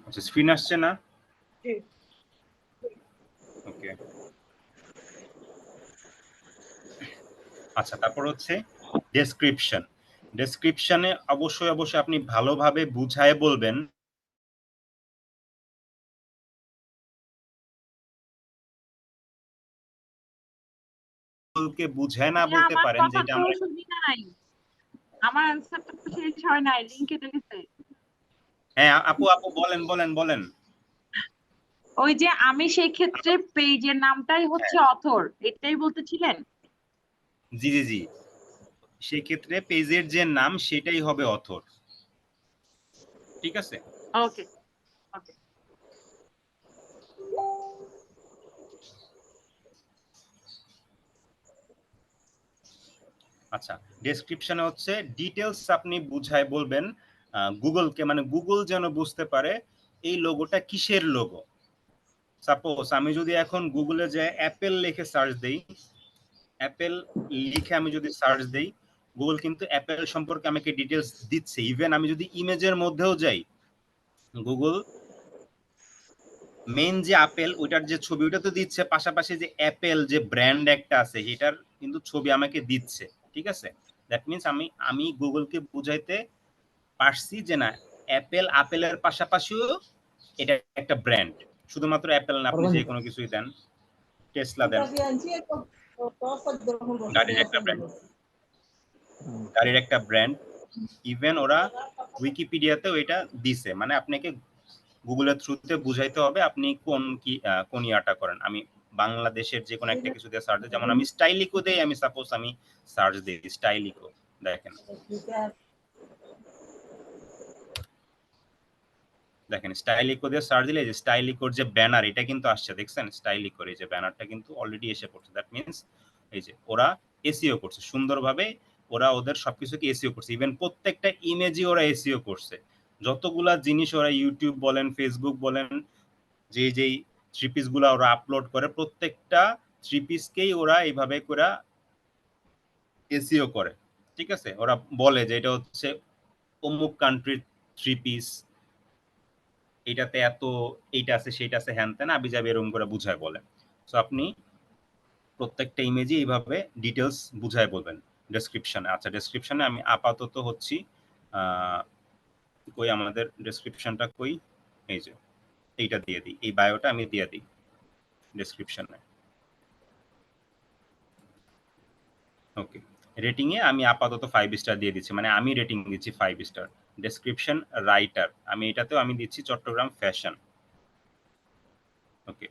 আচ্ছা স্ক্রিন আসছে না? ওকে আচ্ছা তারপর হচ্ছে ডেসক্রিপশন। ডেসক্রিপশনে অবশ্যই আপনি ভালোভাবে বুঝায় বলবেন। কে বুঝায় না বলতে আমার পারেন যে কথা এটা তো আমরা শুনি নাই, আমার আনসারটা তো শেষ হয় নাই, লিংক কেটে গেছে। হ্যাঁ আপু বলেন বলেন বলেন। ওই যে আমি সেই ক্ষেত্রে পেজের নামটাই হ্যাঁ হচ্ছে অথর, এটাই বলতেছিলেন? জি জি জি, সেই ক্ষেত্রে পেজের যে নাম সেটাই হবে অথর। ঠিক আছে? ওকে ওকে। আচ্ছা ডেসক্রিপশনে হচ্ছে ডিটেলস আপনি বুঝায় বলবেন গুগলকে, মানে গুগল যেন বুঝতে পারে এই লোগোটা কিসের লোগো। সাপোজ আমি যদি এখন গুগলে যে অ্যাপেল লিখে সার্চ দেই, অ্যাপেল লিখে আমি যদি সার্চ দেই, গুগল কিন্তু অ্যাপেল সম্পর্কে আমাকে ডিটেলস দিচ্ছে। ইভেন আমি যদি ইমেজের মধ্যেও যাই, গুগল মেইন যে আপেল ওইটার যে ছবি ওটা তো দিচ্ছে, পাশাপাশি যে অ্যাপেল যে ব্র্যান্ড একটা আছে সেটার কিন্তু ছবি আমাকে দিচ্ছে। ঠিক আছে? দ্যাট মিনস আমি গুগলকে বুঝাইতে পারছি যে না, অ্যাপেল আপেলের পাশাপাশিও এটা একটা ব্র্যান্ড। শুধুমাত্র অ্যাপেল না, আপনি যে কোনো কিছুই দেন, টেসলা দেন, গাড়ির একটা ব্র্যান্ড, গাড়ির একটা ব্র্যান্ড। ইভেন ওরা উইকিপিডিয়াতেও এটা দিছে, মানে আপনাকে গুগলের থ্রুতে বুঝাইতে হবে আপনি কোন ইয়াটা করেন। আমি বাংলাদেশের যে কোনো একটা কিছু দিয়ে সার্চ দিই, যেমন আমি স্টাইলিকো দেই, আমি সাপোজ আমি সার্চ দিই স্টাইলিকো, দেখেন দেখেন স্টাইলিকো দিয়ে সার্চ দিলে যে স্টাইলিকোর যে ব্যানার এটা কিন্তু আসছে, দেখছেন স্টাইলিকোর এই যে ব্যানারটা কিন্তু অলরেডি এসে পড়ছে। দ্যাট মিনস এই যে ওরা এসইও করছে সুন্দরভাবে, ওরা ওদের সবকিছুকে এসইও করছে। ইভেন প্রত্যেকটা ইমেজই ওরা এসইও করছে। যতগুলা জিনিস ওরা ইউটিউব বলেন ফেসবুক বলেন, যেই থ্রি পিস গুলা ওরা আপলোড করে, প্রত্যেকটা থ্রি পিসকেই ওরা এইভাবে করে এসইও করে। ঠিক আছে? ওরা বলে যে এটা হচ্ছে অমুক কান্ট্রির থ্রি পিস, এটাতে এত এইটা আছে সেইটা আছে হ্যান ত্যান আবি যাবি এরকম করে বুঝায় বলে। সো আপনি প্রত্যেকটা ইমেজে এইভাবে ডিটেলস বুঝায় বলবেন ডেসক্রিপশনে। আচ্ছা ডেসক্রিপশনে আমি আপাতত হচ্ছি কই আমাদের ডেসক্রিপশনটা কই, এই যে এইটা দিয়ে দিই, এই বায়োটা আমি দিয়ে দিই ডেসক্রিপশনে। ওকে রেটিং এ আমি আপাতত 5 স্টার দিয়ে দিচ্ছি, মানে আমি রেটিং দিচ্ছি 5 স্টার। ডেসক্রিপশন রাইটার আমি এটাতেও আমি দিচ্ছি চট্টগ্রাম ফ্যাশন। ওকে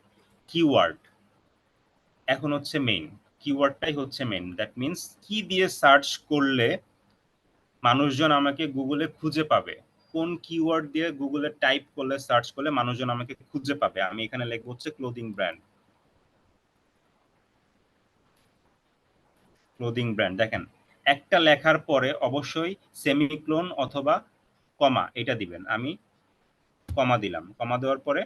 কিওয়ার্ড এখন হচ্ছে মেইন, কিওয়ার্ডটাই হচ্ছে মেইন। দ্যাট মিনস কি দিয়ে সার্চ করলে মানুষজন আমাকে গুগলে খুঁজে পাবে, কোন কিওয়ার্ড দিয়ে গুগলে টাইপ করলে সার্চ করলে মানুষজন আমাকে খুঁজে পাবে। আমি এখানে লিখব হচ্ছে ক্লোদিং ব্র্যান্ড। ক্লোদিং ব্র্যান্ড দেখেন একটা লেখার পরে অবশ্যই সেমিক্লোন অথবা কমা এটা দিবেন। আমি কমা দিলাম, কমা দেওয়ার পরে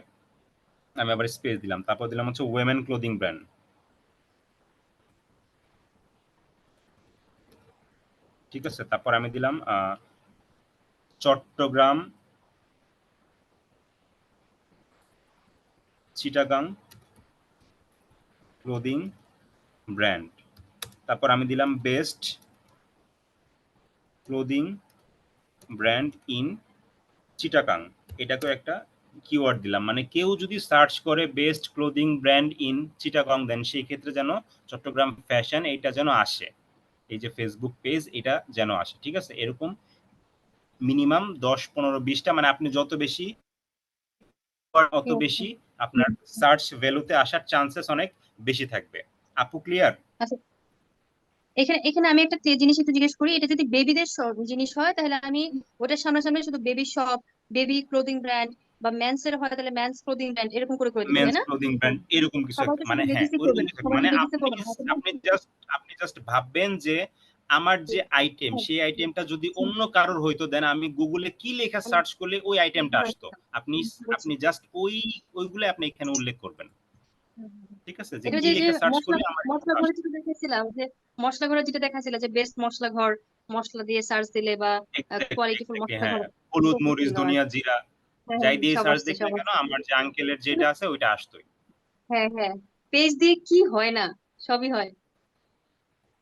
আমি আবার স্পেস দিলাম, তারপর দিলাম হচ্ছে ওয়েমেন ক্লোদিং ব্র্যান্ড। ঠিক আছে? তারপর আমি দিলাম চট্টগ্রাম চিটাগাং ক্লোদিং ব্র্যান্ড। তারপর আমি দিলাম best clothing brand in Chittagong, এটাকেও একটা কিওয়ার্ড দিলাম। মানে কেউ যদি সার্চ করে best clothing brand in Chittagong then সেই ক্ষেত্রে যেন চট্টগ্রাম ফ্যাশন এইটা যেন আসে, এই যে ফেসবুক পেজ এটা যেন আসে। ঠিক আছে? এরকম মিনিমাম 10-15-20টা, মানে আপনি যত বেশি অত বেশি আপনার সার্চ ভ্যালুতে আসার চান্সেস অনেক বেশি থাকবে। আপু ক্লিয়ার? আচ্ছা এখানে এখানে আমি একটা জিনিস একটু জিজ্ঞেস করি, এটা যদি বেবিদের জিনিস হয় তাহলে আমি ওটার সামনাসামনি শুধু baby shop, baby clothing brand, বা মেন্স এর হয় তাহলে মেন্স ক্লোদিং ব্র্যান্ড এরকম করে দিব, তাই মেন্স না? ক্লোদিং ব্র্যান্ড এরকম কিছু সবাই একটা, তো মানে শুধু হ্যাঁ লেডিসই ওরকম করবেন, কিছু একটা। সবাই মানে লেডিসে আপনি করবেন হয়তো বা। আপনি জাস্ট ভাববেন যে আমার যে আইটেম সেই আইটেমটা যদি অন্য কারোর হইতো দেন আমি গুগলে কি লেখা সার্চ করলে ওই আইটেমটা আসতো, আপনি বুঝছি। আপনি জাস্ট ওইগুলো আপনি এখানে উল্লেখ করবেন। ঠিক আছে? যে এটা কি যে যে লেখা সার্চ মশলা করলে আমার মশলা ঘরে যেটা দেখাচ্ছিলাম, যে মশলা ঘরে যেটা দেখাচ্ছিল যে বেস্ট মশলা ঘর, মশলা দিয়ে সার্চ দিলে বা কোয়ালিটিফুল এক্স্যাক্টলি মশলা হ্যাঁ, ঘর হলুদ মরিচ ছিল আর ধনিয়া কি। জিরা হ্যাঁ যাই দিয়ে সব সার্চ আসছে দিক না সব কেন আসছে। আমার যে আঙ্কেলের যেটা আছে ওইটা আসতোই। হ্যাঁ হ্যাঁ, পেজ দিয়ে কি হয় না, সবই হয়।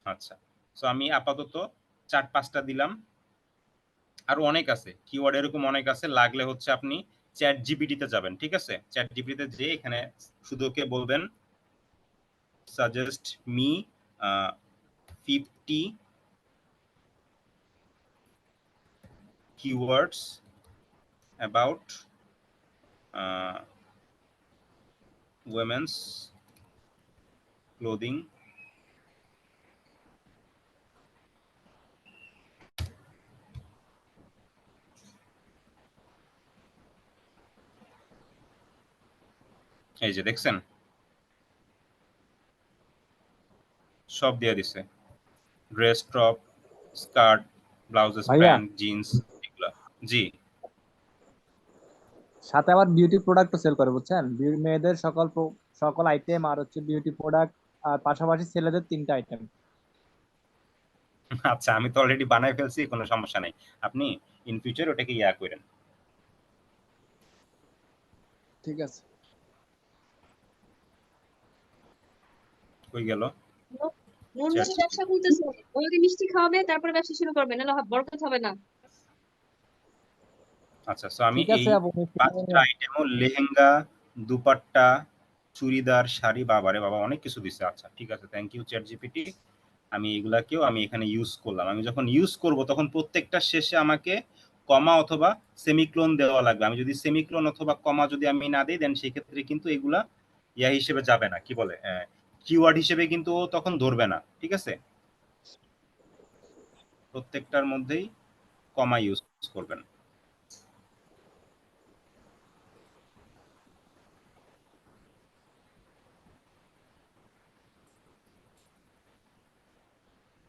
আচ্ছা, সো আমি আপাতত 4-5টা দিলাম, আরো অনেক আছে কিওয়ার্ড, এরকম অনেক আছে, লাগলে হচ্ছে আপনি চ্যাট জিপিটিতে যাবেন, ঠিক আছে? চ্যাট জিপিটিতে যে এখানে শুধু ওকে বলবেন suggest me 50 keywords about women's clothing এই যে দেখছেন সব দিয়ে দিছে, ড্রেস, টপ, স্কার্ট, ব্লাউজেস, ভাইয়া প্যান্ট, জিন্স, এগুলা। জি সাথে আবার বিউটি প্রোডাক্টও সেল করে, বুঝছেন? মেয়েদের সকল আইটেম আর হচ্ছে বিউটি প্রোডাক্ট, আর পাশাপাশি ছেলেদের 3টা আইটেম। আচ্ছা, আমি তো অলরেডি বানাই ফেলছি, কোনো সমস্যা নাই, আপনি ইন ফিউচার ওটাকে ইয়া করেন। ঠিক আছে। কই গেল চ্যাট নর্মালি ব্যবসা জিপিটি? খুলতেছে, ওকে মিষ্টি খাওয়াবে তারপরে ব্যবসা শুরু করবে, নাহলে বরকত হবে না। আচ্ছা, সো আমি ঠিক এই আছে আপু, মিষ্টি খাবেন 5টা না? আইটেমও লেহেঙ্গা, দুপাট্টা, চুড়িদার, শাড়ি, বাবারে বাবা অনেক কিছু দিছে। আচ্ছা ঠিক আছে, থ্যাংক ইউ চ্যাট জিপিটি। আমি এগুলাকেও আমি এখানে ইউজ করলাম। আমি যখন ইউজ করব তখন প্রত্যেকটা শেষে আমাকে কমা অথবা সেমিক্লোন দেওয়া লাগবে। আমি যদি সেমিক্লোন অথবা কমা যদি আমি না দিই দেন সেই ক্ষেত্রে কিন্তু এগুলা ইয়া হিসেবে যাবে না, কি বলে কিওয়ার্ড হিসেবে কিন্তু ও তখন ধরবে না, ঠিক আছে? প্রত্যেকটার মধ্যেই কমা ইউজ করবেন।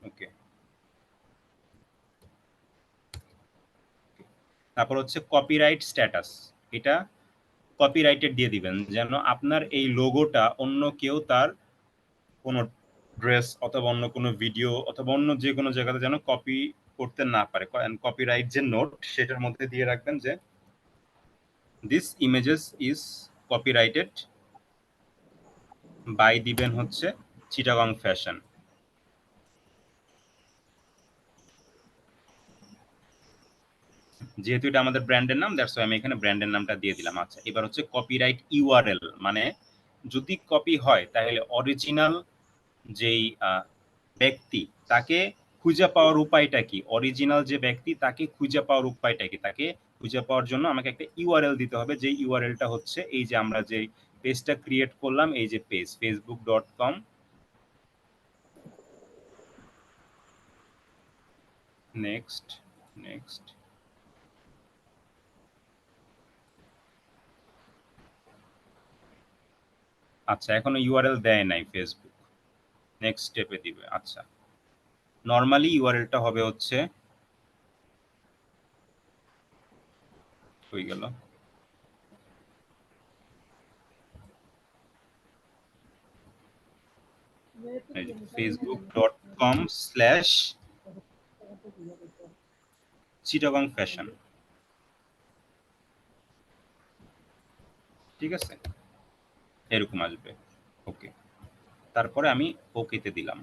ওকে, তারপর হচ্ছে কপিরাইট স্ট্যাটাস। এটা কপিরাইটেড দিয়ে দিবেন যেন আপনার এই লোগোটা অন্য কেউ তার কোনো ড্রেস অথবা অন্য কোনো ভিডিও অথবা অন্য যে কোনো জায়গাতে যেন কপি করতে না পারে। কপিরাইট যে নোট সেটার মধ্যে দিয়ে রাখবেন যে this images is copyrighted by, দিবেন হচ্ছে চিটাগং ফ্যাশন। যেহেতু এটা আমাদের ব্র্যান্ডের নাম, দ্যাটস ওয়াই আমি এখানে ব্র্যান্ডের নামটা দিয়ে দিলাম। আচ্ছা, এবার হচ্ছে কপিরাইট ইউআরএল, মানে যদি কপি হয় তাহলে অরিজিনাল যেই ব্যক্তি তাকে খুঁজে পাওয়ার উপায়টা কি, অরিজিনাল যে ব্যক্তি তাকে খুঁজে পাওয়ার উপায়টা কি, তাকে খুঁজে পাওয়ার জন্য আমাকে একটা ইউআরএল দিতে হবে, যে ইউআরএলটা হচ্ছে এই যে আমরা যে পেজটা ক্রিয়েট করলাম, এই যে পেজ facebook.com নেক্সট নেক্সট। আচ্ছা, এখনো ইউআরএল দেয় নাই ফেসবুক, নেক্সট স্টেপে দিবে। আচ্ছা, নর্মালি ইউআরএলটা হবে হচ্ছে হয়ে গেল facebook.com/চিটাগং ফ্যাশন, ঠিক আছে? এরকম আসবে। ওকে, তারপরে আমি ওকেতে দিলাম,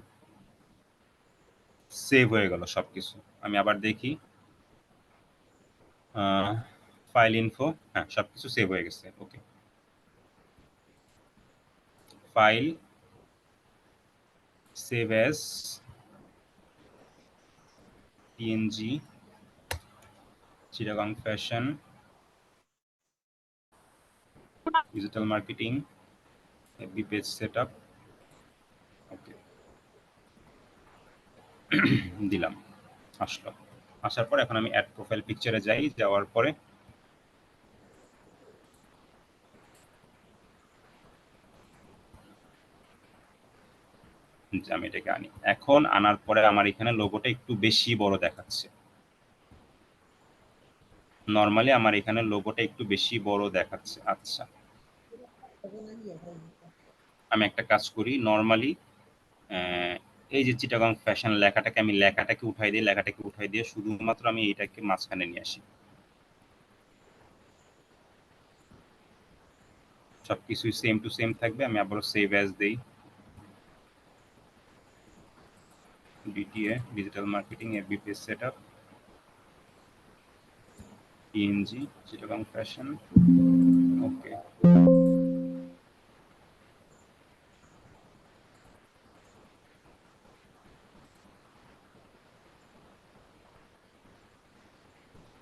সেভ হয়ে গেল সবকিছু। আমি আবার দেখি ফাইল ইনফো, হ্যাঁ সবকিছু সেভ হয়ে গেছে। Okay, file save as PNG Chittagong fashion digital marketing FB page setup. Okay, দিলাম, আসলো। আসার পর এখন আমি অ্যাড প্রোফাইল পিকচারে যাই, যাওয়ার পরে আমি এটাকে আনি। এখন আনার পরে আমার এখানে লোগোটা একটু বেশি বড় দেখাচ্ছে। নর্মালি আমার এখানে লোগোটা একটু বেশি বড় দেখাচ্ছে। আচ্ছা, আমি একটা কাজ করি, নর্মালি এই যে চিটাগং ফ্যাশন লেখাটাকে আমি লেখাটাকে উঠাই দিয়ে শুধুমাত্র আমি এইটাকে মাঝখানে নিয়ে আসি। সবকিছুই সেম টু সেম থাকবে। আমি আবারও সেভ অ্যাজ দেই, DTA digital marketing FB page setup, PNG Chittagong fashion. Okay,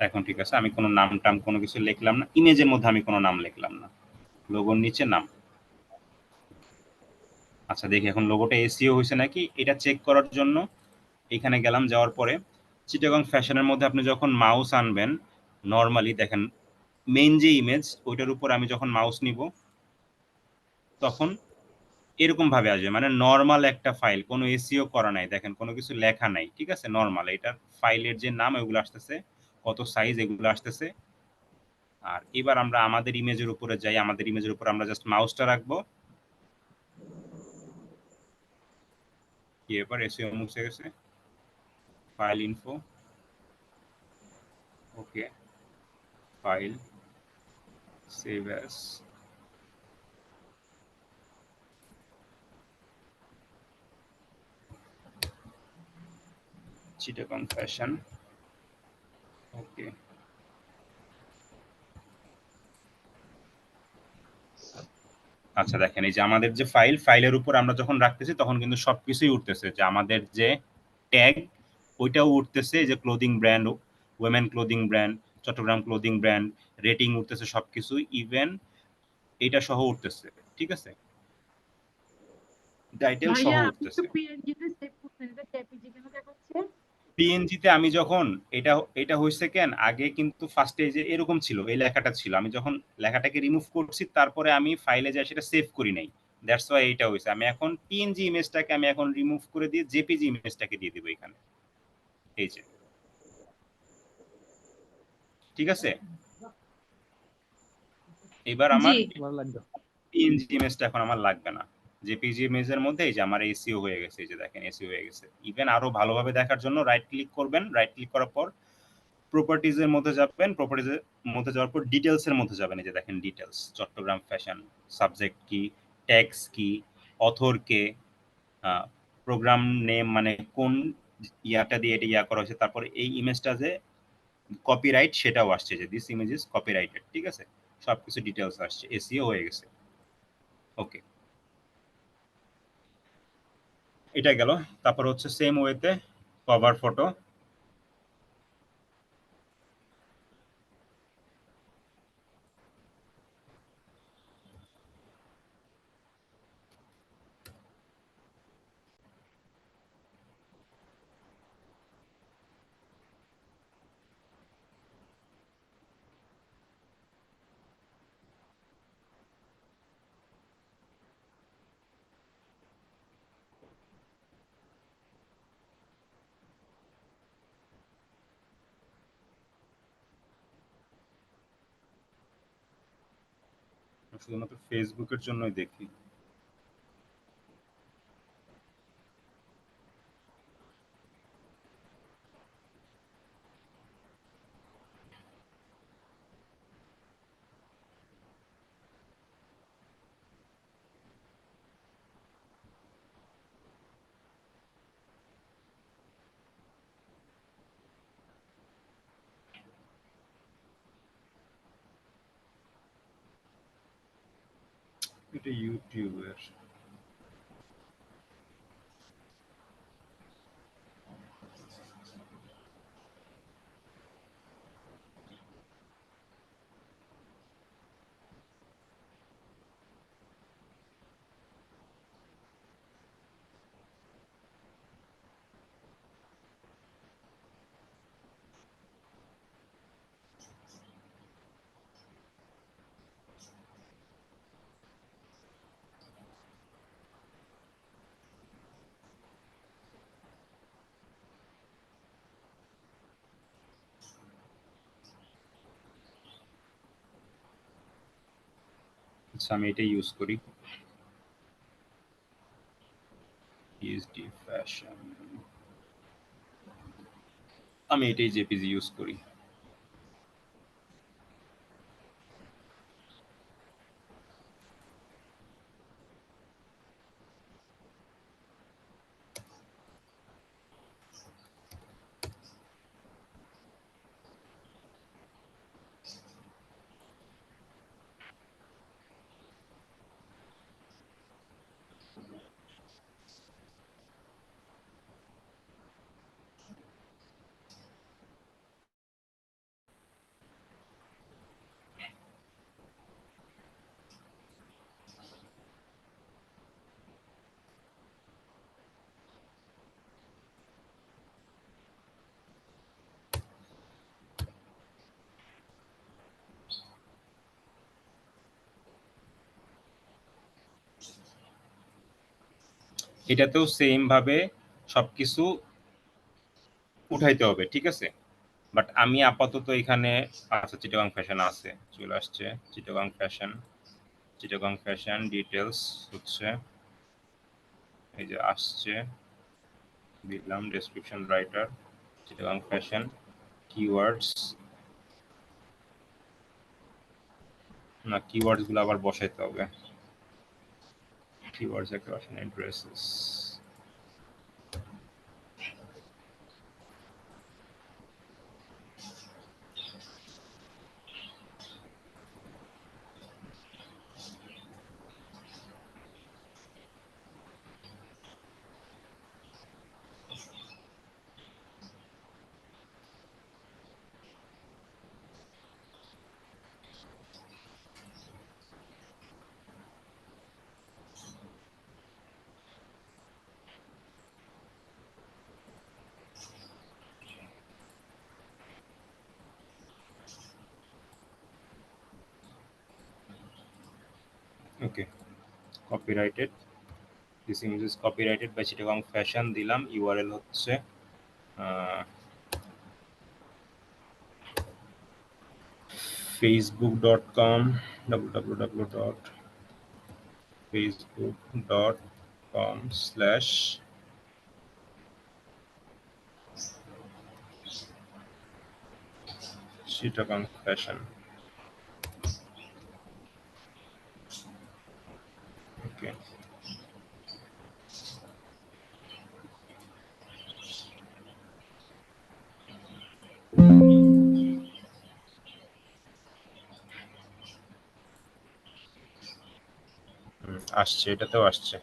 এখন ঠিক আছে। আমি কোনো নাম টাম কোনো কিছু লিখলাম না, ইমেজের মধ্যে আমি কোনো নাম লিখলাম না, লোগোর নিচে নাম। আচ্ছা দেখি এখন লোগোটা এসইও হয়েছে নাকি এটা চেক করার জন্য এখানে গেলাম। যাওয়ার পরে চিটাগং ফ্যাশনের মধ্যে আপনি যখন মাউস আনবেন, নর্মালি দেখেন মেইন যে ইমেজ ওইটার উপর আমি যখন মাউস নিব তখন এরকম ভাবে আসবে, মানে নর্মাল একটা ফাইল, কোনো এসইও করা নাই, দেখেন কোনো কিছু লেখা নাই, ঠিক আছে, নর্মাল এটার ফাইলের যে নাম ওইগুলো আসতেছে, কত সাইজ এগুলো আসতেছে। আর এবার আমরা আমাদের ইমেজের উপরে যাই, আমাদের ইমেজের উপর আমরা জাস্ট মাউসটা রাখবো। কি এবার এসইও মুছে গেছে, file info, okay, file, save as, Chittagong fashion, okay. আচ্ছা দেখেন এই যে আমাদের যে ফাইলের উপর আমরা যখন রাখতেছি তখন কিন্তু সবকিছুই উঠতেছে, যে আমাদের যে ট্যাগ ওইটাও উঠতেছে, যে clothing brand, women clothing brand, Chattogram clothing brand, rating উঠতেছে, সবকিছু ইভেন এটা সহ উঠতেছে, ঠিক আছে, টাইটেল সহ ভাইয়া আপনি তো উঠতেছে। পিএনজি তে সেভ করছেন, এটা জেপিজি কেন দেখাচ্ছে? পিএনজিতে আমি যখন এটা এটা হয়েছে কেন, আগে কিন্তু ফার্স্টে যে এরকম ছিল, এই লেখাটা ছিল, আমি যখন লেখাটাকে রিমুভ করছি তারপরে আমি ফাইলে যাই সেটা সেভ করি নাই, দ্যাটস ওয়াই এইটা হয়েছে। আমি এখন পিএনজি ইমেজটাকে আমি এখন রিমুভ করে দিয়ে জেপিজি ইমেজটাকে দিয়ে দিব এখানে, এই যে, ঠিক আছে। এবার আমার জি ভালো লাগবে। পিএনজি ইমেজটা এখন আমার লাগবে না, জেপিজি ইমেজের মধ্যে এই যে আমার এসিও হয়ে গেছে, এই যে দেখেন এসিও হয়ে গেছে। ইভেন আরো ভালোভাবে দেখার জন্য রাইট ক্লিক করবেন, রাইট ক্লিক করার পর প্রপার্টিজ এর মধ্যে যাবেন, প্রপার্টিজ এর মধ্যে যাওয়ার পর ডিটেলস এর মধ্যে যাবেন, এই যে দেখেন ডিটেলস, চট্টগ্রাম ফ্যাশন, সাবজেক্ট কি, ট্যাক্স কি, অথর কে, প্রোগ্রাম নেম মানে কোন ইয়াটা দিয়ে এটা ইয়া করা হয়েছে, তারপরে এই ইমেজটা যে কপিরাইট সেটাও আসছে, যে দিস ইমেজ ইজ কপিরাইটেড, ঠিক আছে, সবকিছু ডিটেলস আসছে, এসইও হয়ে গেছে। ওকে, এটা গেল। তারপর হচ্ছে সেম ওয়েতে কভার ফটো, শুধুমাত্র ফেসবুকের জন্যই দেখি। এটা ইউটিউবের, আচ্ছা আমি এটা ইউজ করি, পিএইচডি ফ্যাশন, আমি এটাই জেপিজি ইউজ করি। এটাতেও সেম ভাবে সবকিছু উঠাইতে হবে, ঠিক আছে। বাট আমি আপাতত এখানে আচ্ছা চিটাগাং ফ্যাশন আছে, চলে আসছে চিটাগাং ফ্যাশন ডিটেলস হচ্ছে এই যে আসছে, দিলাম description writer Chittagong fashion keywords, না কিওয়ার্ডস গুলো আবার বসাইতে হবে, কিওয়ার্ডস একটা আসেন addresses, okay copyrighted, this image is copyrighted by Chittagong fashion দিলাম, ইউআরএল হচ্ছে facebook.com www.facebook.com/Chittagong Fashion. Okay. আসছে, এটাতেও আসছে।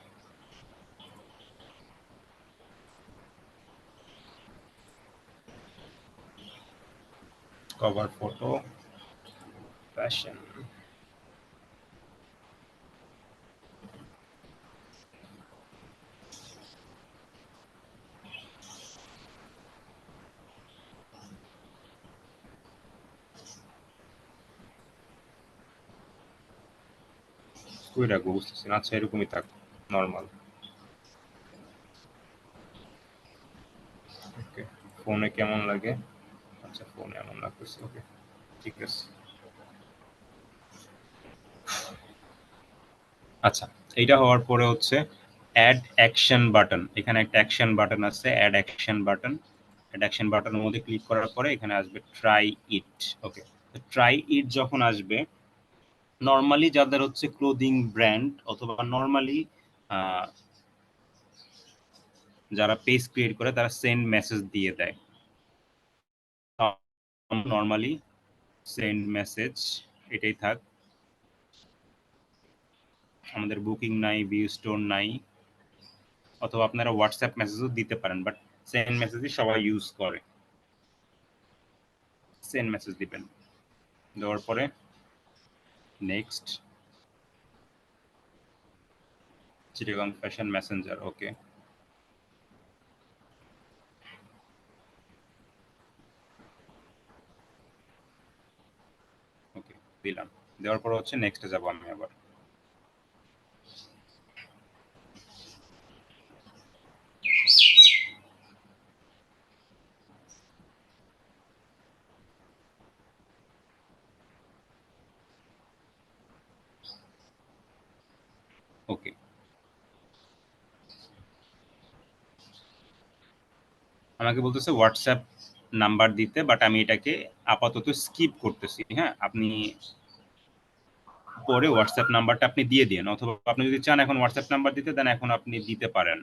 কভার ফটো ফ্যাশন, কই রাখবো বুঝতেছি না, আচ্ছা এরকমই থাক নর্মাল। ওকে ফোনে কেমন লাগে, আচ্ছা ফোনে এমন লাগতেছে, ওকে ঠিক আছে। আচ্ছা এইটা হওয়ার পরে হচ্ছে অ্যাড অ্যাকশন বাটন, এখানে একটা অ্যাকশন বাটন আছে, অ্যাড অ্যাকশন বাটনের মধ্যে ক্লিক করার পরে এখানে আসবে try it. Okay try it যখন আসবে, নর্মালি যাদের হচ্ছে ক্লোদিং ব্র্যান্ড অথবা নর্মালি যারা পেজ ক্রিয়েট করে তারা সেন্ড মেসেজ দিয়ে দেয়, নর্মালি সেন্ড মেসেজ এটাই থাক, আমাদের বুকিং নাই, ভিউ স্টোর নাই, অথবা আপনারা হোয়াটসঅ্যাপ মেসেজও দিতে পারেন, বাট সেন্ড মেসেজই সবাই ইউজ করে, সেন্ড মেসেজ দিবেন। দেওয়ার পরে নেক্সট চিটাগাং ফ্যাশন মেসেঞ্জার, ওকে ওকে দিলাম। দেওয়ার পর হচ্ছে নেক্সটে যাব আমি আবার, ওকে আমাকে বলতেছে হোয়াটসঅ্যাপ নাম্বার দিতে, বাট আমি এটাকে আপাতত স্কিপ করতেছি। হ্যাঁ আপনি পরে হোয়াটসঅ্যাপ নাম্বারটা আপনি দিয়ে দিন, অথবা আপনি যদি চান এখন হোয়াটসঅ্যাপ নাম্বার দিতে দেন এখন আপনি দিতে পারেন।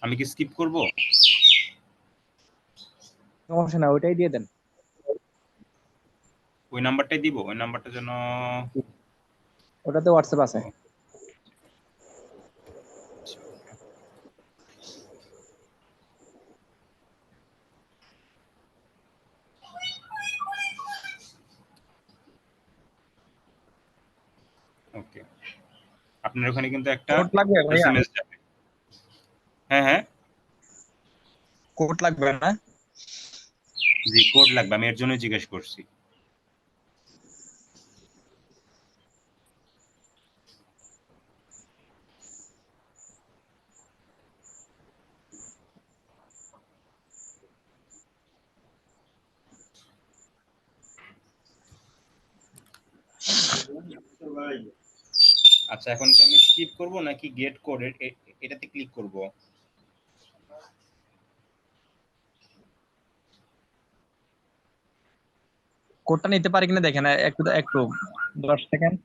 আমি কি স্কিপ করব? সমস্যা না, ওইটাই দিয়ে দেন। ওই নাম্বারটাই দিব, ওই নাম্বারটা যেন, ওটাতে হোয়াটসঅ্যাপ আছে। ওকে আপনার ওখানে কিন্তু একটা কোড লাগবে ভাইয়া? এসএমএস যাবে। হ্যাঁ হ্যাঁ কোড লাগবে না? জি কোড লাগবে, আমি এর জন্য জিজ্ঞেস করছি। আচ্ছা, এখন কি আমি স্কিপ করব নাকি গেট কোড এটাতে ক্লিক করব? কোডটা নিতে পারি কিনা দেখেন, একটু একটু 10 সেকেন্ড।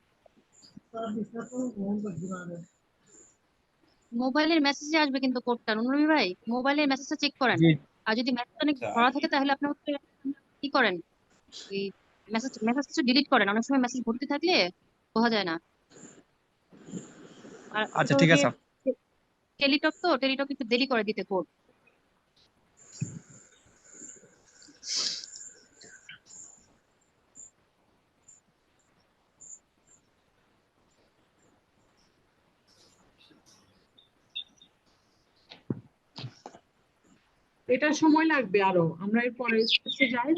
মোবাইলের মেসেজে আসবে কিন্তু কোডটা, নুরনবী ভাই মোবাইলের মেসেজটা চেক করেন। জি, আর যদি মেসেজ অনেক আচ্ছা, ভরা থাকে তাহলে আপনি হচ্ছে কি করেন, এই মেসেজ ডিলিট করেন। অনেক সময় মেসেজ ভর্তি থাকলে বোঝা যায় না। আর আচ্ছা ওটা ঠিক যে আছে। টেলিটক, তো টেলিটক একটু দেরি করে দিতে কোড। এটা সময় লাগবে আরো, আমরা এর পরের স্টেপে যাই।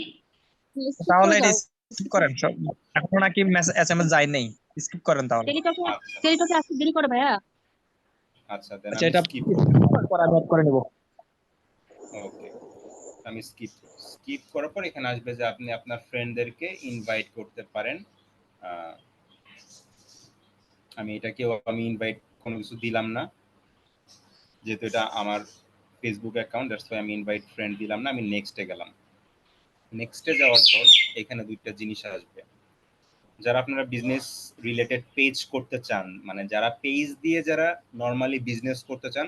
স্কিপ তাহলে করে এটা যাও। স্কিপ করেন সব, এখনো নাকি এসএমএস যায় নেই, স্কিপ করেন তাহলে। টেলিটকে আচ্ছা, টেলিটকে আসতে দেরি করে ভাইয়া। আচ্ছা, দেন আচ্ছা আমি এটা স্কিপ পরে আমি add করে নেব। ওকে, আমি স্কিপ করার পর এখানে আসবে যে আপনি আপনার ফ্রেন্ডদেরকে ইনভাইট করতে পারেন। আহ, আমি ইনভাইট কোনো কিছু দিলাম না, যেহেতু এটা আমার ফেসবুক অ্যাকাউন্ট, দ্যাটস ওয়াই আমি ইনভাইট ফ্রেন্ড দিলাম না। আমি নেক্সটে গেলাম। নেক্সটে যাওয়ার পর এখানে দুইটা জিনিস আসবে। যারা আপনারা বিজনেস রিলেটেড পেজ করতে চান, মানে যারা পেজ দিয়ে যারা নর্মালি বিজনেস করতে চান,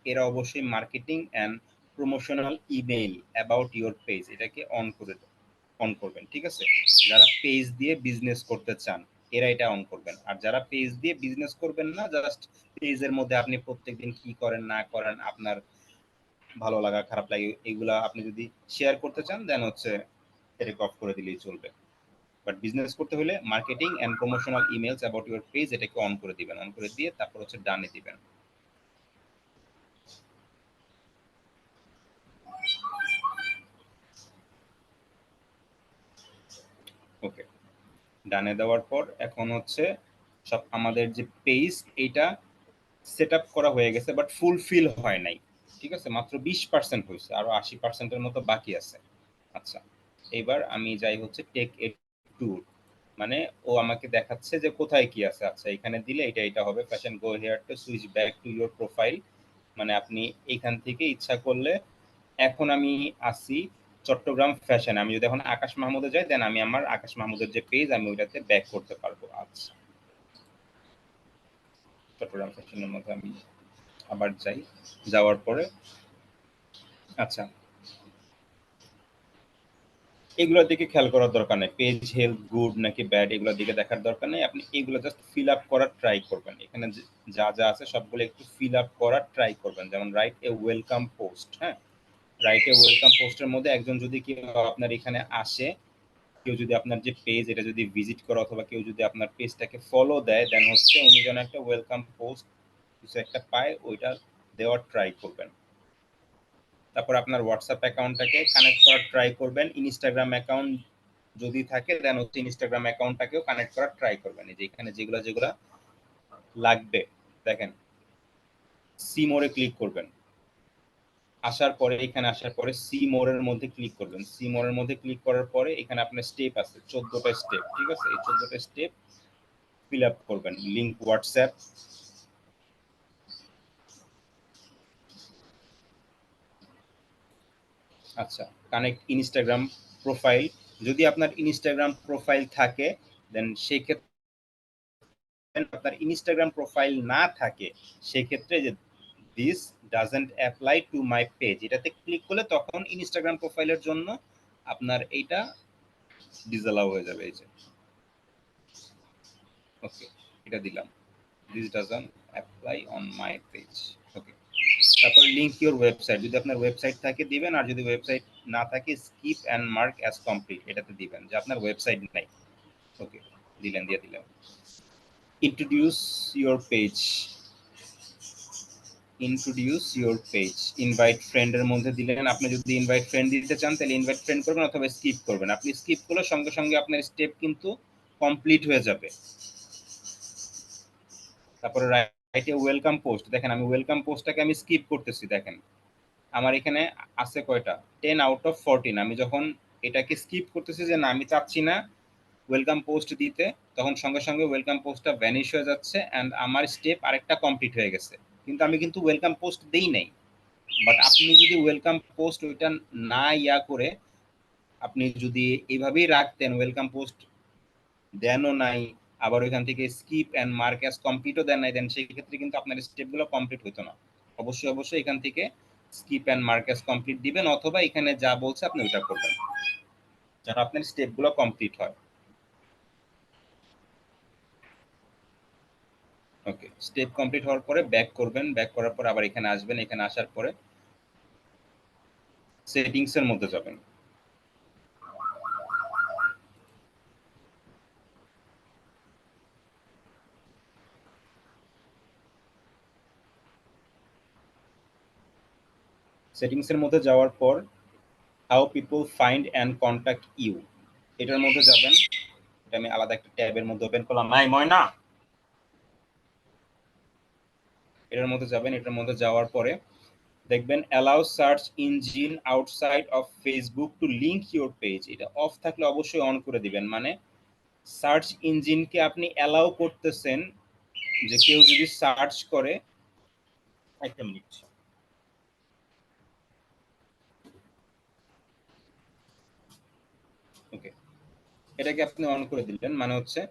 এরা অবশ্যই marketing and promotional email about your page এটাকে অন করবেন, ঠিক আছে? যারা পেজ দিয়ে বিজনেস করতে চান এরা এটা অন করবেন। আর যারা পেজ দিয়ে বিজনেস করবেন না, জাস্ট পেজের মধ্যে আপনি প্রত্যেকদিন কি করেন না করেন, আপনার ভালো লাগা খারাপ লাগে এগুলা আপনি যদি শেয়ার করতে চান, দেন হচ্ছে এটাকে অফ করে দিলেই চলবে। বাট বিজনেস করতে হলে marketing and promotional emails about your page এটাকে অন করে দিবেন। অন করে দিয়ে তারপর হচ্ছে ডানে দিবেন। ওকে, ডানে দেওয়ার পর এখন হচ্ছে সব আমাদের যে পেজ এইটা সেট আপ করা হয়ে গেছে, বাট ফুলফিল হয় নাই, ঠিক আছে? মাত্র 20% হয়েছে, আরো 80%-এর মতো বাকি আছে। আচ্ছা, এবার আমি যাই হচ্ছে টেক এ ট্যুর, মানে ও আমাকে দেখাচ্ছে যে কোথায় কি আছে। আচ্ছা, এখানে দিলে এটা হবে fashion, go hair to switch back to your profile, মানে আপনি এখান থেকে ইচ্ছা করলে, এখন আমি আসি চট্টগ্রাম ফ্যাশন, আমি যদি এখন আকাশ মাহমুদে যাই, দেন আমি আমার আকাশ মাহমুদের যে পেজ আমি ওইটাতে ব্যাক করতে পারবো। আচ্ছা, চট্টগ্রাম ফ্যাশনের মধ্যে আমি আবার যাই। যাওয়ার পরে আচ্ছা, এগুলোর দিকে খেয়াল করার দরকার নেই, পেজ হেলথ গুড নাকি ব্যাড এগুলোর দিকে দেখার দরকার নেই। আপনি এগুলো জাস্ট ফিল আপ করার ট্রাই করবেন। এখানে যা যা আছে সবগুলো একটু ফিল আপ করার ট্রাই করবেন। যেমন রাইট এ ওয়েলকাম পোস্ট, হ্যাঁ, রাইট এ ওয়েলকাম পোস্টের মধ্যে একজন যদি কেউ আপনার এখানে আসে, কেউ যদি আপনার যে পেজ এটা যদি ভিজিট করে, অথবা কেউ যদি আপনার পেজটাকে ফলো দেয়, দেন হচ্ছে উনি যেন একটা ওয়েলকাম পোস্ট কিছু একটা পায়, ওইটা দেওয়ার ট্রাই করবেন। তারপর আপনার হোয়াটসঅ্যাপ অ্যাকাউন্টটাকে কানেক্ট করার ট্রাই করবেন। ইনস্টাগ্রাম অ্যাকাউন্ট যদি থাকে, দেন হচ্ছে ইনস্টাগ্রাম অ্যাকাউন্টটাকেও কানেক্ট করার ট্রাই করবেন। এই যে এখানে যেগুলো যেগুলো লাগবে দেখেন, সি মোরে ক্লিক করবেন। আসার পরে এখানে আসার পরে সি মোরের মধ্যে ক্লিক করবেন। সি মোরের মধ্যে ক্লিক করার পরে এখানে আপনার স্টেপ আছে 14টা স্টেপ, ঠিক আছে? এই 14টা স্টেপ ফিল আপ করবেন। লিঙ্ক হোয়াটসঅ্যাপ, আচ্ছা, কানেক্ট ইনস্টাগ্রাম প্রোফাইল। যদি আপনার ইনস্টাগ্রাম প্রোফাইল থাকে, দেন সেক্ষেত্রে, আপনার ইনস্টাগ্রাম প্রোফাইল না থাকে সেক্ষেত্রে যে this doesn't apply to my page এটাতে ক্লিক করলে তখন ইনস্টাগ্রাম প্রোফাইলের জন্য আপনার এইটা ডিসঅ্যালাউ হয়ে যাবে। এই যে ওকে, এটা দিলাম, this doesn't apply on my page. Okay, তারপর লিঙ্ক ইউর ওয়েবসাইট, যদি আপনার ওয়েবসাইট থাকে দিবেন, আর যদি ওয়েবসাইট না থাকে skip and mark as complete এটাতে দিবেন যে আপনার ওয়েবসাইট নাই। ওকে, দিলেন, দিয়ে দিলাম। Introduce your page, introduce your page, invite ফ্রেন্ডের মধ্যে দিলেন। আপনি যদি ইনভাইট ফ্রেন্ড দিতে চান তাহলে ইনভাইট ফ্রেন্ড করবেন, অথবা স্কিপ করবেন। আপনি স্কিপ করলে সঙ্গে সঙ্গে আপনার স্টেপ কিন্তু কমপ্লিট হয়ে যাবে। তারপরে রাইটে ওয়েলকাম পোস্ট, দেখেন আমি ওয়েলকাম পোস্টটাকে আমি স্কিপ করতেছি। দেখেন আমার এখানে আছে কয়টা, 10 আউট অফ 14। আমি যখন এটাকে স্কিপ করতেছি যে না আমি চাচ্ছি না ওয়েলকাম পোস্ট দিতে, তখন সঙ্গে সঙ্গে ওয়েলকাম পোস্টটা ভ্যানিশ হয়ে যাচ্ছে অ্যান্ড আমার স্টেপ আরেকটা কমপ্লিট হয়ে গেছে, কিন্তু আমি কিন্তু ওয়েলকাম পোস্ট দেই নাই। বাট আপনি যদি ওয়েলকাম পোস্ট ওইটা না করে আপনি যদি এইভাবেই রাখতেন, ওয়েলকাম পোস্ট দেনও নাই, আবার ওইখান থেকে স্কিপ অ্যান্ড মার্ক অ্যাজ কমপ্লিটও দেন নাই, দেন সেই ক্ষেত্রে কিন্তু আপনার স্টেপগুলো কমপ্লিট হতো না। অবশ্যই এখান থেকে skip and mark as complete দিবেন, অথবা এখানে যা বলছে আপনি ওইটা করবেন যেন আপনার স্টেপগুলো কমপ্লিট হয়। ওকে, স্টেপ কমপ্লিট হওয়ার পরে ব্যাক করবেন, ব্যাক করার পর আবার এখানে আসবেন, এখানে আসার পরে সেটিংস এর মধ্যে যাবেন। সেটিংস এর মধ্যে যাওয়ার পর how people find and contact you এটার মধ্যে যাবেন। এটা আমি আলাদা একটা ট্যাবের মধ্যে ওপেন করলাম। নাই ময়না, এটার মধ্যে যাবেন। এটার মধ্যে যাওয়ার পরে দেখবেন allow search engine outside of Facebook two link your page. এটা অফ থাকলে অবশ্যই অন করে দিবেন, মানে সার্চ ইঞ্জিনকে আপনি অ্যালাউ করতেছেন যে কেউ যদি সার্চ করে। একটা মিনিট, ওকে, এটাকে আপনি অন করে দিলেন, মানে হচ্ছে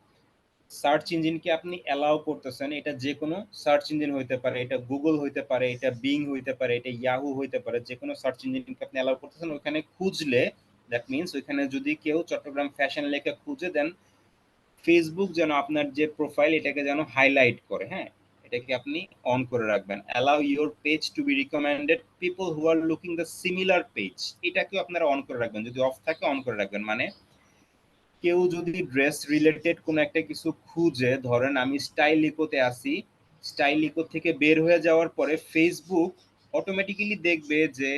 সার্চ ইঞ্জিনকে আপনি অ্যালাউ করতেছেন। এটা যে কোনো সার্চ ইঞ্জিন হইতে পারে, এটা গুগল হইতে পারে, এটা বিং হইতে পারে, এটা ইয়াহু হইতে পারে, যে কোনো সার্চ ইঞ্জিনকে আপনি অ্যালাউ করতেছেন। ওখানে খুঁজলে দ্যাট মিনস ওইখানে যদি কেউ চট্টগ্রাম ফ্যাশন লেখা খুঁজে, দেন ফেসবুক যেন আপনার যে প্রোফাইল এটাকে যেন হাইলাইট করে। হ্যাঁ, এটাকে আপনি অন করে রাখবেন। Allow your page to be recommended people who are looking the similar page, এটাকেও আপনারা অন করে রাখবেন। যদি অফ থাকে অন করে রাখবেন, মানে কেউ যদি ড্রেস রিলেটেড কোনো একটা কিছু খুঁজে, ধরেন আমি স্টাইল ইকোতে আসি, স্টাইল ইকো থেকে বের হয়ে যাওয়ার পরে ফেসবুক অটোমেটিক্যালি দেখবে যে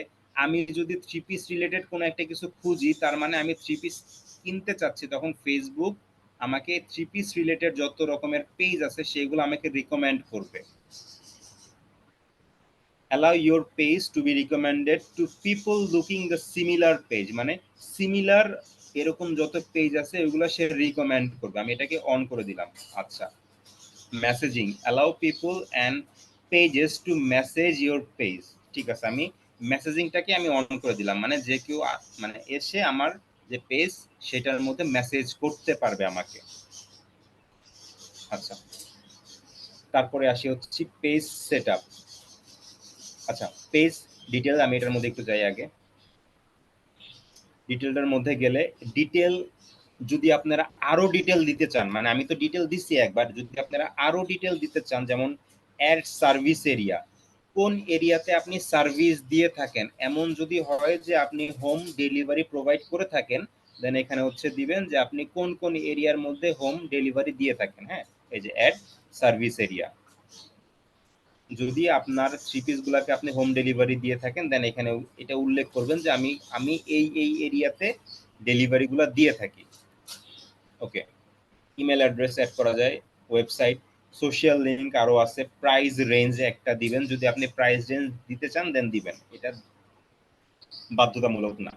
আমি যদি থ্রি পিস রিলেটেড কোনো একটা কিছু খুঁজি, তার মানে আমি থ্রি পিস কিনতে চাচ্ছি, তখন ফেসবুক আমাকে থ্রি পিস রিলেটেড যত রকমের পেজ আছে সেগুলো আমাকে রিকমেন্ড করবে। allow your page to be recommended to people looking the similar page, মানে সিমিলার এরকম যত পেজ আছে ওইগুলো সে রিকমেন্ড করবে। আমি এটাকে অন করে দিলাম। আচ্ছা, messaging allow people and pages to message your page, ঠিক আছে, আমি মেসেজিংটাকে আমি অন করে দিলাম, মানে যে কেউ মানে এসে আমার যে পেজ সেটার মধ্যে মেসেজ করতে পারবে আমাকে। আচ্ছা, তারপরে আসি হচ্ছে পেজ সেটআপ। আচ্ছা, পেজ ডিটেল, আমি এটার মধ্যে একটু যাই আগে। ডিটেলটার মধ্যে গেলে ডিটেল যদি আপনারা আরো ডিটেল দিতে চান, মানে আমি তো ডিটেল দিচ্ছি একবার, যদি আপনারা আরো ডিটেল দিতে চান, যেমন অ্যাড সার্ভিস এরিয়া, কোন এরিয়াতে আপনি সার্ভিস দিয়ে থাকেন, এমন যদি হয় যে আপনি হোম ডেলিভারি প্রোভাইড করে থাকেন, দেন এখানে হচ্ছে দিবেন যে আপনি কোন কোন এরিয়ার মধ্যে হোম ডেলিভারি দিয়ে থাকেন। হ্যাঁ, এই যে অ্যাড সার্ভিস এরিয়া। যদি আপনার থ্রি পিস গুলাকে আপনি হোম ডেলিভারি দিয়ে থাকেন, দেন এখানে এটা উল্লেখ করবেন যে আমি এই এরিয়াতে ডেলিভারি গুলা দিয়ে থাকি। ওকে, ইমেল অ্যাড্রেস অ্যাড করা যায়, ওয়েবসাইট, সোশ্যাল লিংক আরো আছে, প্রাইস রেঞ্জ একটা দিবেন, যদি আপনি প্রাইস রেঞ্জ দিতে চান দেন দিবেন, এটা বাধ্যতামূলক না।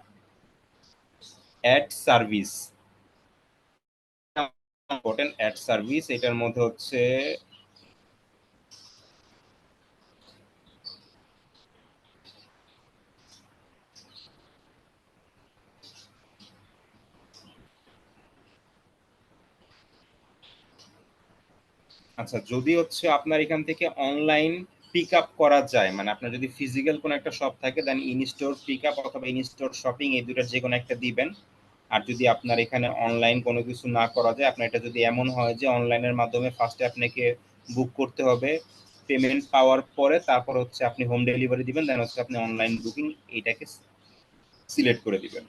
Ad service, important, ad service এটার মধ্যে হচ্ছে আচ্ছা, যদি হচ্ছে আপনার এখান থেকে অনলাইন পিক আপ করা যায়, মানে আপনার যদি ফিজিক্যাল কোনো একটা শপ থাকে, দেন ইন স্টোর পিক আপ অথবা ইন স্টোর শপিং, এই দুটার যে কোনো একটা দিবেন। আর যদি আপনার এখানে অনলাইন কোনো কিছু না করা যায়, আপনার এটা যদি এমন হয় যে অনলাইনের মাধ্যমে ফার্স্টে আপনাকে বুক করতে হবে, পেমেন্ট পাওয়ার পরে তারপর হচ্ছে আপনি হোম ডেলিভারি দিবেন, দেন হচ্ছে আপনি অনলাইন বুকিং এইটাকে সিলেক্ট করে দিবেন।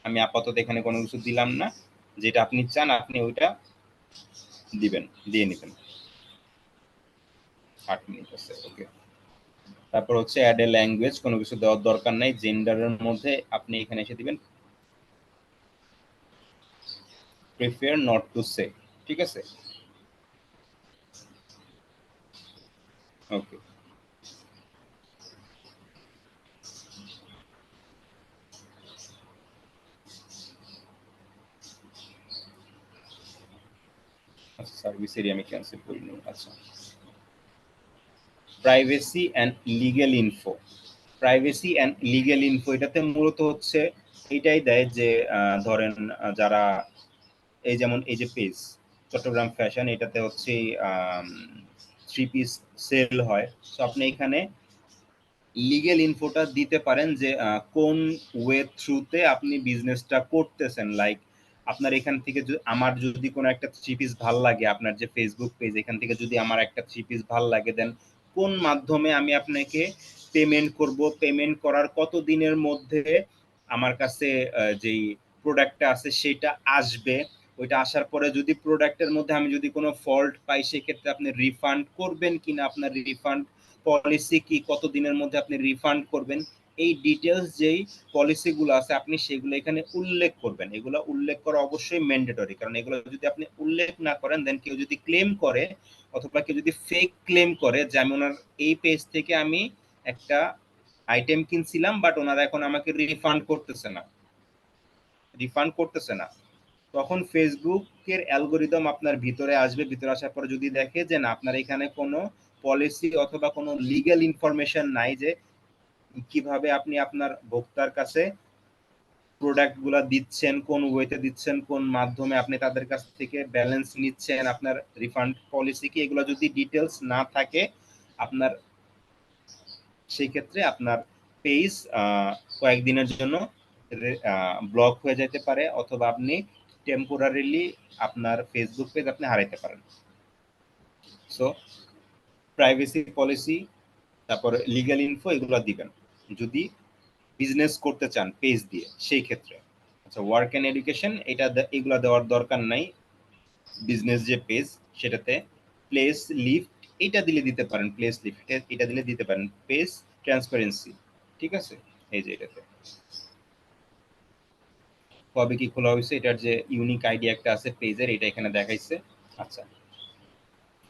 আমি আপাতত এখানে কোনো কিছু দিলাম না, যেটা আপনি চান আপনি ওইটা দিবেন, দিয়ে নেবেন। 8 মিনিট আছে, ওকে। তারপর হচ্ছে অ্যাড এ ল্যাঙ্গুয়েজ, কোনো কিছু দেওয়ার দরকার নাই, জেন্ডারের মধ্যে আপনি এখানে এসে দিবেন প্রিফার নট টু সে, ঠিক আছে, ওকে। আচ্ছা সার্ভিস এরিয়া আমি ক্যান্সেল করিনি। আচ্ছা privacy and legal info, privacy and legal info এটাতে মূলত হচ্ছে এটাই দেয় যে ধরেন যারা এই যেমন এই যে পেজ চট্টগ্রাম ফ্যাশন, এটাতে হচ্ছে 3 পিস সেল হয়। সো আপনি এখানে লিগ্যাল ইনফোটা দিতে পারেন যে কোন ওয়ে থ্রুতে আপনি বিজনেসটা করতেছেন। লাইক আপনার এখান থেকে আমার যদি কোনো একটা 3 পিস ভাল লাগে, আপনার যে ফেসবুক পেজ, এখান থেকে যদি আমার একটা 3 পিস ভাল লাগে, দেন কোন মাধ্যমে আমি আপনাকে পেমেন্ট করব, পেমেন্ট করার কত দিনের মধ্যে আমার কাছে যেই প্রোডাক্টটা আছে সেটা আসবে, ওইটা আসার পরে যদি প্রোডাক্টের মধ্যে আমি যদি কোনো ফল্ট পাই সেক্ষেত্রে আপনি রিফান্ড করবেন কিনা, আপনার রিফান্ড পলিসি কি, কত দিনের মধ্যে আপনি রিফান্ড করবেন, এই ডিটেলস যেই পলিসিগুলো আছে আপনি সেগুলো এখানে উল্লেখ করবেন। এগুলো উল্লেখ করা অবশ্যই ম্যান্ডেটরি, কারণ এগুলো যদি আপনি উল্লেখ না করেন দেন কেউ যদি ক্লেম করে অথবা কেউ যদি ফেক ক্লেম করে যে আমি ওনার এই পেজ থেকে আমি একটা আইটেম কিনছিলাম বাট ওনারা এখন আমাকে রিফান্ড করতেছে না, তখন ফেসবুকের অ্যালগোরিদম আপনার ভিতরে আসবে। ভিতরে আসার পরে যদি দেখে যে না আপনার এখানে কোনো পলিসি অথবা কোনো লিগ্যাল ইনফরমেশন নাই যে কিভাবে আপনি আপনার ভোক্তার কাছে প্রোডাক্টগুলো দিচ্ছেন, কোন ওয়েতে দিচ্ছেন, কোন মাধ্যমে আপনি তাদের কাছ থেকে ব্যালেন্স নিচ্ছেন, আপনার রিফান্ড পলিসি কি, এগুলো যদি ডিটেলস না থাকে আপনার সেই ক্ষেত্রে আপনার পেজ কয়েকদিনের জন্য ব্লক হয়ে যেতে পারে অথবা আপনি টেম্পোরারিলি আপনার ফেসবুক পেজ আপনি হারাইতে পারেন। সো প্রাইভেসি পলিসি, তারপর লিগ্যাল ইনফো এগুলো দিবেন যদি বিজনেস করতে চান পেজ দিয়ে সেই ক্ষেত্রে। আচ্ছা ওয়ার্ক অ্যান্ড এডুকেশন এগুলো দেওয়ার দরকার নাই। বিজনেস যে পেজ সেটাতে প্লেস লিফট এটা দিতে পারেন, প্লেস লিফট এটা দিতে পারেন। পেজ ট্রান্সপারেন্সি, ঠিক আছে, এই যে এটাতে কবে কি খোলা হয়েছে এটার যে ইউনিক আইডি একটা আছে পেজের, এটা এখানে দেখাইছে। আচ্ছা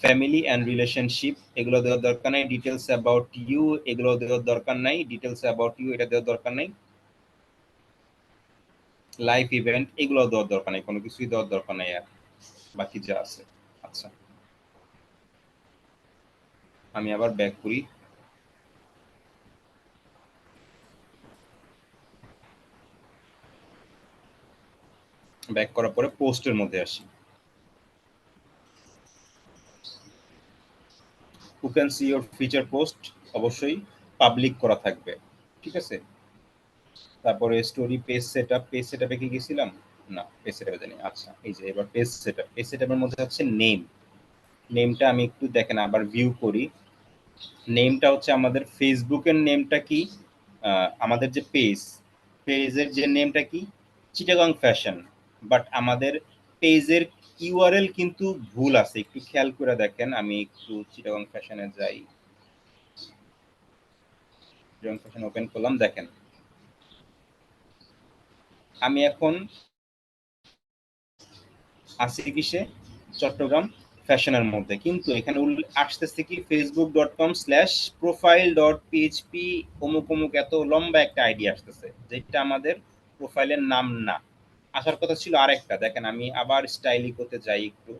ফ্যামিলি অ্যান্ড রিলেশনশিপ এগুলো দেওয়ার দরকার নাই। ডিটেলস অ্যাবাউট ইউ এগুলো দেওয়ার দরকার নাই। ডিটেলস অ্যাবাউট ইউ এটা দেওয়ার দরকার নাই। লাইফ ইভেন্ট এগুলো দেওয়ার দরকার নাই, কোনো কিছুই দেওয়ার দরকার নাই আর বাকি যা আছে। আচ্ছা আমি আবার ব্যাক করি। ব্যাক করার পরে পোস্টের মধ্যে আসি। Who can see your feature post অবশ্যই পাবলিক করা থাকবে, ঠিক আছে। তারপরে স্টোরি পেজ সেটআপে কি গেছিলাম না, পেজ সেটআপে জানি। আচ্ছা এই যে এবার পেজ সেটআপের মধ্যে হচ্ছে নেমটা আমি একটু দেখেন আবার ভিউ করি। নেমটা হচ্ছে আমাদের ফেসবুকের নেমটা কি, আমাদের যে পেজের যে নেমটা কি চিটাগং ফ্যাশন, বাট আমাদের পেজের ইউআরএল কিন্তু ভুল আছে, একটু খেয়াল করে দেখেন। আমি একটু চিটাগং ফ্যাশনে যাই, চিটাগং ফ্যাশন ওপেন করলাম, দেখেন আমি এখন আছি কিসে, চট্টগ্রাম ফ্যাশনের মধ্যে, কিন্তু এখানে আসতেছে কি facebook.com/profile.php অমুক অমুক এত লম্বা একটা আইডি আসতেছে যেটা আমাদের প্রোফাইলের নাম না। আসার কথা ছিল আরেকটা, দেখেন আমি আবার স্টাইলিকোতে যাই, একটু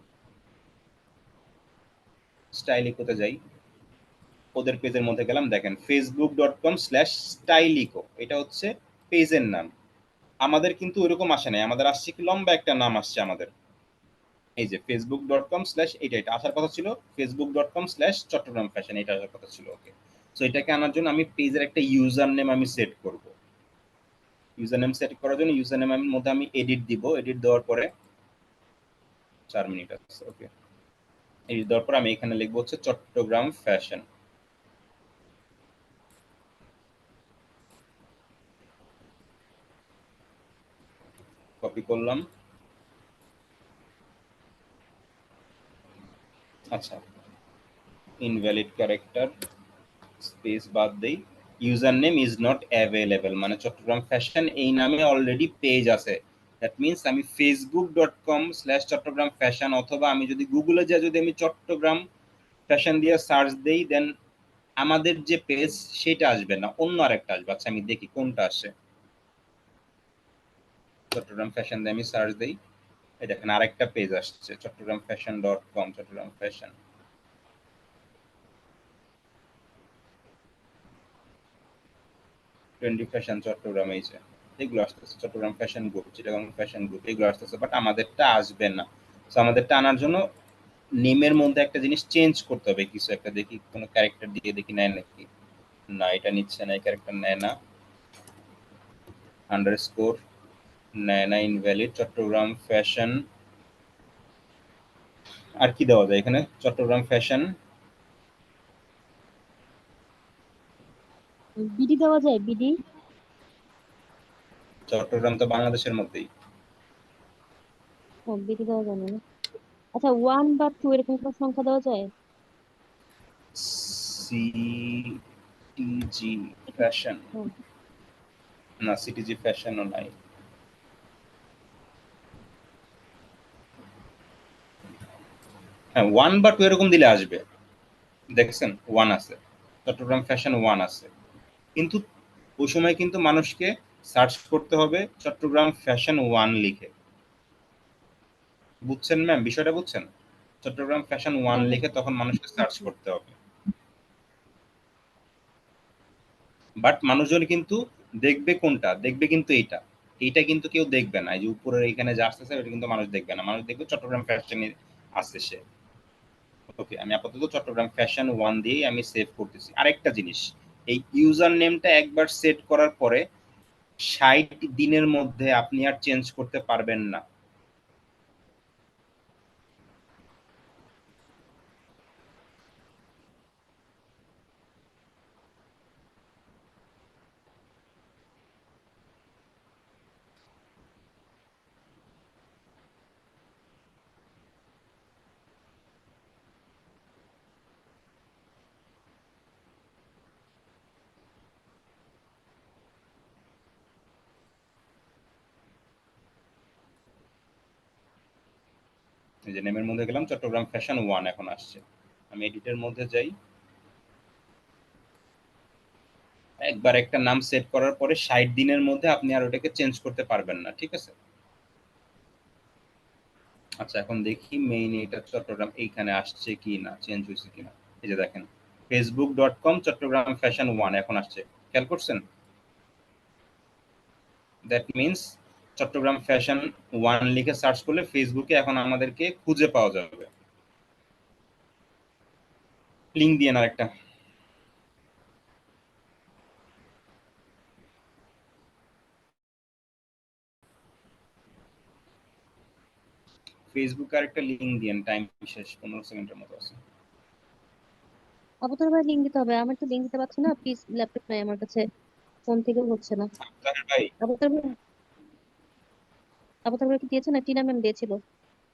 স্টাইলিকোতে যাই, ওদের পেজের মধ্যে গেলাম, দেখেন facebook.com/stylico এটা হচ্ছে পেজের নাম। আমাদের কিন্তু ওইরকম আসে নাই, আমাদের আসছে কি লম্বা একটা নাম আসছে আমাদের, এই যে facebook.com/এটা আসার কথা ছিল facebook.com/চট্টগ্রাম ফ্যাশন এটা আসার কথা ছিল। ওকে, সো এটাকে আনার জন্য আমি পেজের একটা ইউজার নেম আমি সেট করব। ইউজার নেম সেট করার জন্য ইউজার নেম মধ্যে আমি এডিট দিব। এডিট দেওয়ার পরে 4 মিনিট আছে, ওকে, এডিট দেওয়ার পর আমি এখানে লিখবো হচ্ছে চট্টগ্রাম ফ্যাশন। কপি করলাম। আচ্ছা ইনভ্যালিড ক্যারেক্টার স্পেস বাদ দেই, user name is not available, মানে চট্টগ্রাম ফ্যাশন এই নামে অলরেডি পেজ আছে। দ্যাট মিনস আমি facebook.com/চট্টগ্রাম ফ্যাশন অথবা আমি যদি গুগলে যাই, যদি আমি চট্টগ্রাম ফ্যাশন দিয়ে সার্চ দেই দেন আমাদের যে পেজ সেটা আসবে না, অন্য আরেকটা আসবে। আচ্ছা আমি দেখি কোনটা আসে, চট্টগ্রাম ফ্যাশন দিয়ে আমি সার্চ দেই, এই দেখেন আরেকটা পেজ আসছে চট্টগ্রামফ্যাশন.com, Chattogram fashion. Trendy fashion Chattogram, এই যে এগুলো আসতেছে, Chattogram fashion group, Chittagong fashion group, এগুলো আসতেছে, বাট আমাদেরটা আসবে না। তো আমাদেরটা আনার জন্য নেমের মধ্যে একটা জিনিস চেঞ্জ করতে হবে, কিছু একটা। দেখি কোনো ক্যারেক্টার দিয়ে দেখি নেয় নাকি। না, এটা নিচ্ছে না, এই ক্যারেক্টার নেয় না। আন্ডারস্কোর নেয় না, ইনভ্যালিড। চট্টগ্রাম ফ্যাশন, আর কি দেওয়া যায় এখানে? চট্টগ্রাম ফ্যাশন, বিডি দেওয়া যায়, বিডি। চট্টগ্রাম তো বাংলাদেশের মধ্যেই। ও, বিডি দেওয়া যায় না। আচ্ছা, 1 বা 2 এরকম কোনো সংখ্যা দেওয়া যায়? সিটিজি ফ্যাশন, হুম। না সিটিজি ফ্যাশনও নাই। হ্যাঁ, 1 বা 2 এরকম দিলে আসবে। দেখছেন 1 আছে, চট্টগ্রাম ফ্যাশন 1 আছে, কিন্তু ওই সময় কিন্তু মানুষকে সার্চ করতে হবে চট্টগ্রাম ফ্যাশন 1 লিখে। বুঝছেন ম্যাম, বিষয়টা বুঝছেন? চট্টগ্রাম ফ্যাশন 1 হ্যাঁ, লিখে তখন মানুষকে সার্চ করতে হবে। বাট মানুষজন কিন্তু দেখবে কোনটা? দেখবে কিন্তু এইটা। এইটা কিন্তু কেউ দেখবে না। এই যে উপরের এখানে যা আসতেছে ওটা কিন্তু মানুষ দেখবে না। মানুষ দেখবে চট্টগ্রাম ফ্যাশনে আসছে সে। ওকে, আমি আপাতত চট্টগ্রাম ফ্যাশন 1 দিয়েই আমি সেভ করতেছি। আরেকটা জিনিস, এই ইউজার নেমটা একবার সেট করার পরে 60 দিনের মধ্যে আপনি আর চেঞ্জ করতে পারবেন না। এই যে নেমের মধ্যে গেলাম, চট্টগ্রাম ফ্যাশন 1 এখন আসছে। আমি এডিটের মধ্যে যাই। একবার একটা নাম সেট করার পরে 60 দিনের মধ্যে আপনি আর ওটাকে চেঞ্জ করতে পারবেন না, ঠিক আছে? আচ্ছা, এখন দেখি মেইন এটা চট্টগ্রাম এইখানে আসছে কি না, চেঞ্জ হয়েছে কিনা। এই যে দেখেন facebook.com চট্টগ্রাম ফ্যাশন 1 এখন আসছে, খেয়াল করছেন? দ্যাট মিনস চট্টগ্রাম ফ্যাশন 1 লিখে সার্চ করলে ফেসবুকে এখন আমাদেরকে খুঁজে পাওয়া যাবে। লিংক দিয়ে না একটা, ফেসবুক আর একটা লিংক দিয়েন, টাইম শেষ, 15 সেকেন্ডের মতো আছে। আপাতত ভাই লিঙ্ক দিতে হবে, আমার তো লিঙ্ক দিতে পারছি না, প্লিজ। ল্যাপটপ নাই আমার কাছে, ফোন থেকেও হচ্ছে না। আফতার ভাই, আপাতত ভাই, আপাতত ভাই কি দিয়েছে না? টিনা ম্যাম দিয়েছিল।